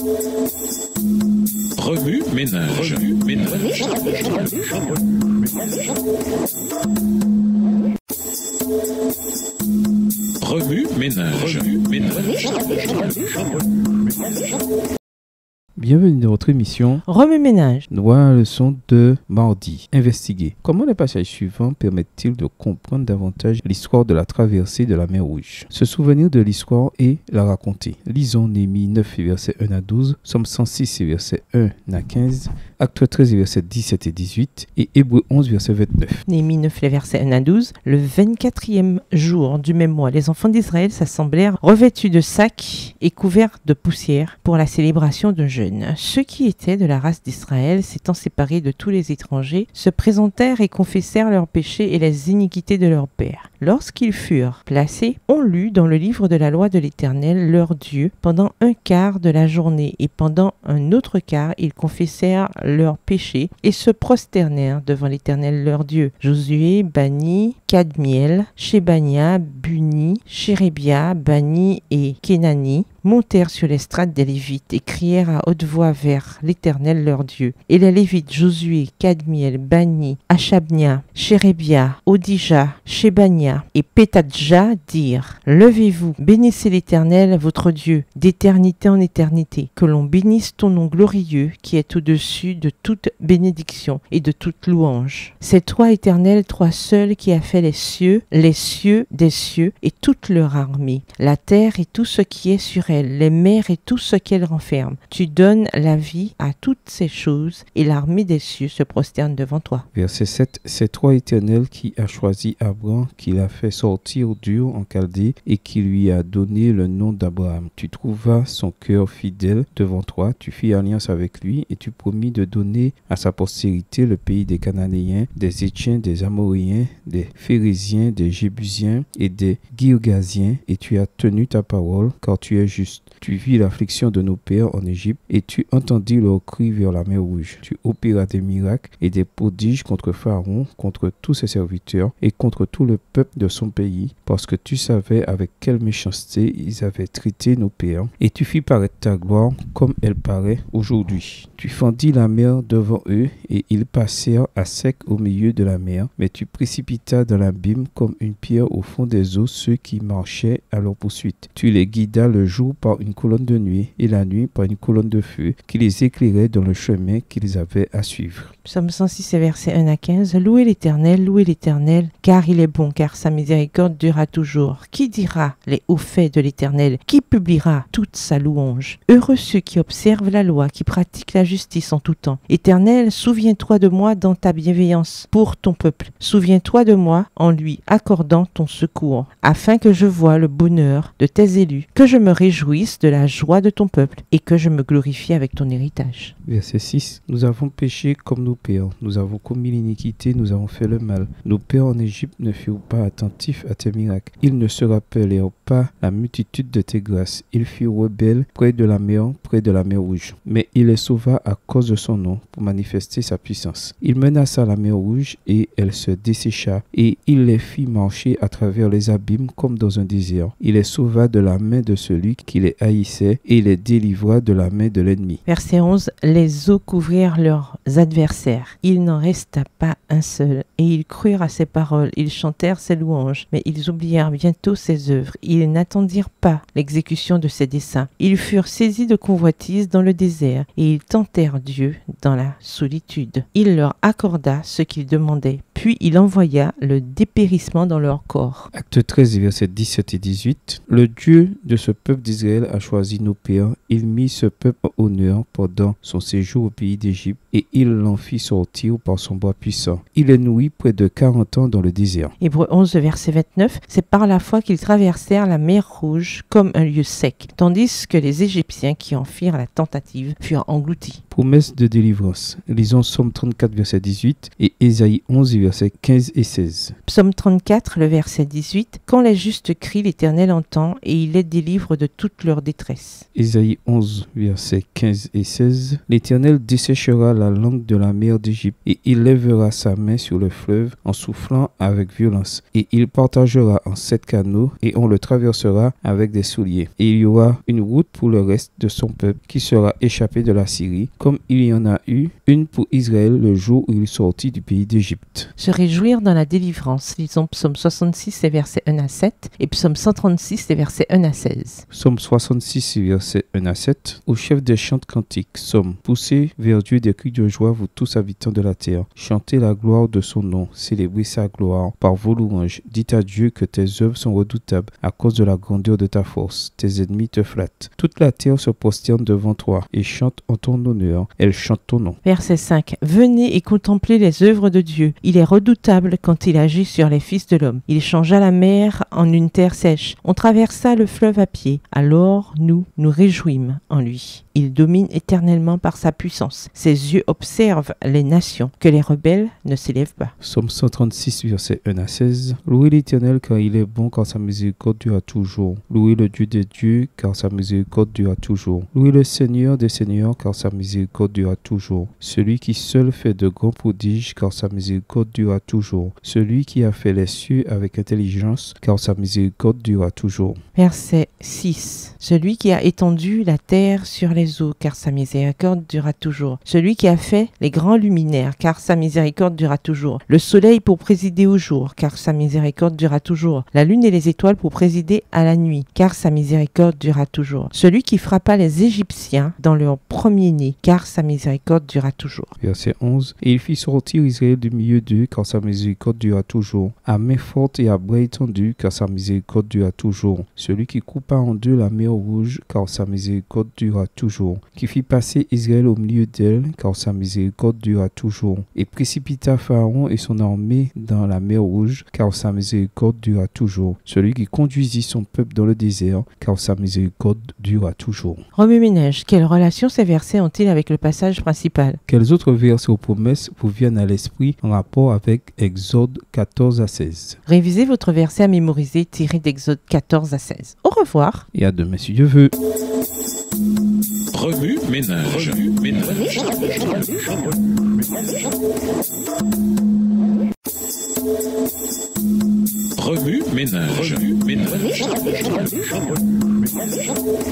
Remue ménage. Remue ménage. Bienvenue dans votre émission Remue ménage. Nous voilà la leçon de mardi. Investiguer. Comment les passages suivants permettent-ils de comprendre davantage l'histoire de la traversée de la mer Rouge? Se souvenir de l'histoire et la raconter. Lisons Néhémie 9, versets 1 à 12, Somme 106, versets 1 à 15, Actes 13, versets 17 et 18 et Hébreux 11, verset 29. Néhémie 9, les versets 1 à 12. Le 24e jour du même mois, les enfants d'Israël s'assemblèrent revêtus de sacs et couverts de poussière pour la célébration d'un jeûne. Ceux qui étaient de la race d'Israël, s'étant séparés de tous les étrangers, se présentèrent et confessèrent leurs péchés et les iniquités de leurs pères. Lorsqu'ils furent placés, on lut dans le livre de la loi de l'Éternel leur Dieu pendant un quart de la journée, et pendant un autre quart ils confessèrent leurs péchés et se prosternèrent devant l'Éternel leur Dieu. Josué, Bani, Kadmiel, Shebania, Buni, Shérébia, Bani et Kenani montèrent sur l'estrade des Lévites et crièrent à haute voix vers l'Éternel leur Dieu. Et les Lévites Josué, Kadmiel, Bani, Achabnia, Shérébia, Odija, Shebania et Pétadja dirent: Levez-vous, bénissez l'Éternel votre Dieu, d'éternité en éternité, que l'on bénisse ton nom glorieux qui est au-dessus de toute bénédiction et de toute louange. C'est toi, Éternel, toi seul qui as fait les cieux des cieux et toute leur armée, la terre et tout ce qui est sur elle, les mers et tout ce qu'elles renferment. Tu donnes la vie à toutes ces choses et l'armée des cieux se prosterne devant toi. Verset 7. C'est toi, Éternel, qui as choisi Abraham, qui l'a fait sortir d'Ur en Chaldée et qui lui a donné le nom d'Abraham. Tu trouvas son cœur fidèle devant toi, tu fis alliance avec lui et tu promis de donner à sa postérité le pays des Cananéens, des Étiens, des Amoréens, des Phérésiens, des Jébusiens et des Girgasiens, et tu as tenu ta parole, car tu es juste. Tu vis l'affliction de nos pères en Égypte et tu entendis leur cri vers la mer Rouge. Tu opéras des miracles et des prodiges contre Pharaon, contre tous ses serviteurs et contre tout le peuple de son pays, parce que tu savais avec quelle méchanceté ils avaient traité nos pères, et tu fis paraître ta gloire comme elle paraît aujourd'hui. Tu fendis la mer devant eux et ils passèrent à sec au milieu de la mer, mais tu précipitas dans l'abîme comme une pierre au fond des eaux ceux qui marchaient à leur poursuite. Tu les guidas le jour par une colonne de nuit et la nuit par une colonne de feu qui les éclairait dans le chemin qu'ils avaient à suivre. Psaume 106, versets 1 à 15. Louez l'Éternel, car il est bon, car sa miséricorde durera toujours. Qui dira les hauts faits de l'Éternel? Qui publiera toute sa louange? Heureux ceux qui observent la loi, qui pratiquent la justice en tout temps. Éternel, souviens-toi de moi dans ta bienveillance pour ton peuple. Souviens-toi de moi en lui accordant ton secours, afin que je voie le bonheur de tes élus, que je me réjouisse de la joie de ton peuple et que je me glorifie avec ton héritage. Verset 6. Nous avons péché comme nos pères, nous avons commis l'iniquité, nous avons fait le mal. Nos pères en Égypte ne furent pas attentifs à tes miracles. Ils ne se rappelèrent pas la multitude de tes grâces. Ils furent rebelles près de la mer Rouge. Mais il les sauva à cause de son nom pour manifester sa puissance. Il menaça la mer Rouge et elle se dessécha et il les fit marcher à travers les abîmes comme dans un désert. Il les sauva de la main de celui qui les haïssait et les délivra de la main de l'ennemi. Verset 11. Les eaux couvrirent leurs adversaires. Il n'en resta pas un seul. Et ils crurent à ses paroles. Ils chantèrent ses louanges. Mais ils oublièrent bientôt ses œuvres. Ils n'attendirent pas l'exécution de ses desseins. Ils furent saisis de convoitise dans le désert. Et ils tentèrent Dieu dans la solitude. Il leur accorda ce qu'ils demandaient. Puis il envoya le dépérissement dans leur corps. Acte 13, versets 17 et 18. Le Dieu de ce peuple d'Israël a choisi nos pères. Il mit ce peuple en honneur pendant son séjour au pays d'Égypte et il l'en fit sortir par son bras puissant. Il les nourrit près de 40 ans dans le désert. Hébreux 11, verset 29. C'est par la foi qu'ils traversèrent la mer Rouge comme un lieu sec, tandis que les Égyptiens qui en firent la tentative furent engloutis. Promesse de délivrance. Lisons Somme 34, verset 18 et Ésaïe 11, verset versets 15 et 16. Psaume 34, le verset 18. Quand les justes crient, l'Éternel entend et il les délivre de toute leur détresse. Ésaïe 11, versets 15 et 16. L'Éternel desséchera la langue de la mer d'Égypte, et il lèvera sa main sur le fleuve en soufflant avec violence. Et il partagera en 7 canaux, et on le traversera avec des souliers. Et il y aura une route pour le reste de son peuple qui sera échappé de la Syrie, comme il y en a eu une pour Israël le jour où il sortit du pays d'Égypte. Se réjouir dans la délivrance. Lisons Psaume 66, les versets 1 à 7 et Psaume 136, les versets 1 à 16. Psaume 66, versets 1 à 7. Au chef des chants cantiques, Psaume. Poussez vers Dieu des cris de joie, vous tous habitants de la terre. Chantez la gloire de son nom, célébrez sa gloire par vos louanges. Dites à Dieu que tes œuvres sont redoutables à cause de la grandeur de ta force. Tes ennemis te flattent. Toute la terre se prosterne devant toi et chante en ton honneur. Elle chante ton nom. Verset 5. Venez et contemplez les œuvres de Dieu. Il est redoutable quand il agit sur les fils de l'homme. Il changea la mer en une terre sèche. On traversa le fleuve à pied. Alors nous réjouîmes en lui. Il domine éternellement par sa puissance. Ses yeux observent les nations. Que les rebelles ne s'élèvent pas. Psaume 136, versets 1 à 16. Louez l'Éternel car il est bon, car sa miséricorde dure à toujours. Louez le Dieu des dieux car sa miséricorde dure à toujours. Louez le Seigneur des seigneurs car sa miséricorde dure à toujours. Celui qui seul fait de grands prodiges car sa miséricorde dure à toujours. Celui qui a fait les cieux avec intelligence car sa miséricorde dure à toujours. Verset 6. Celui qui a étendu la terre sur les eaux, car sa miséricorde durera toujours. Celui qui a fait les grands luminaires, car sa miséricorde durera toujours. Le soleil pour présider au jour, car sa miséricorde durera toujours. La lune et les étoiles pour présider à la nuit, car sa miséricorde durera toujours. Celui qui frappa les Égyptiens dans leur premier-né, car sa miséricorde durera toujours. Verset 11. Et il fit sortir Israël du milieu d'eux, car sa miséricorde durera toujours. À main forte et à bras étendus, car sa miséricorde durera toujours. Celui qui coupa en deux la mer rouge, car sa miséricorde durera toujours. Qui fit passer Israël au milieu d'elle, car sa miséricorde durera toujours. Et précipita Pharaon et son armée dans la mer rouge, car sa miséricorde durera toujours. Celui qui conduisit son peuple dans le désert, car sa miséricorde durera toujours. Remue-ménage, quelle relation ces versets ont-ils avec le passage principal? Quels autres versets ou promesses vous viennent à l'esprit en rapport avec Exode 14 à 16? Révisez votre verset à mémoriser tiré d'Exode 14 à 16. Au revoir. Et à demain si Dieu veut. Remue ménage. Remue ménage. Remue ménage. Remue ménage.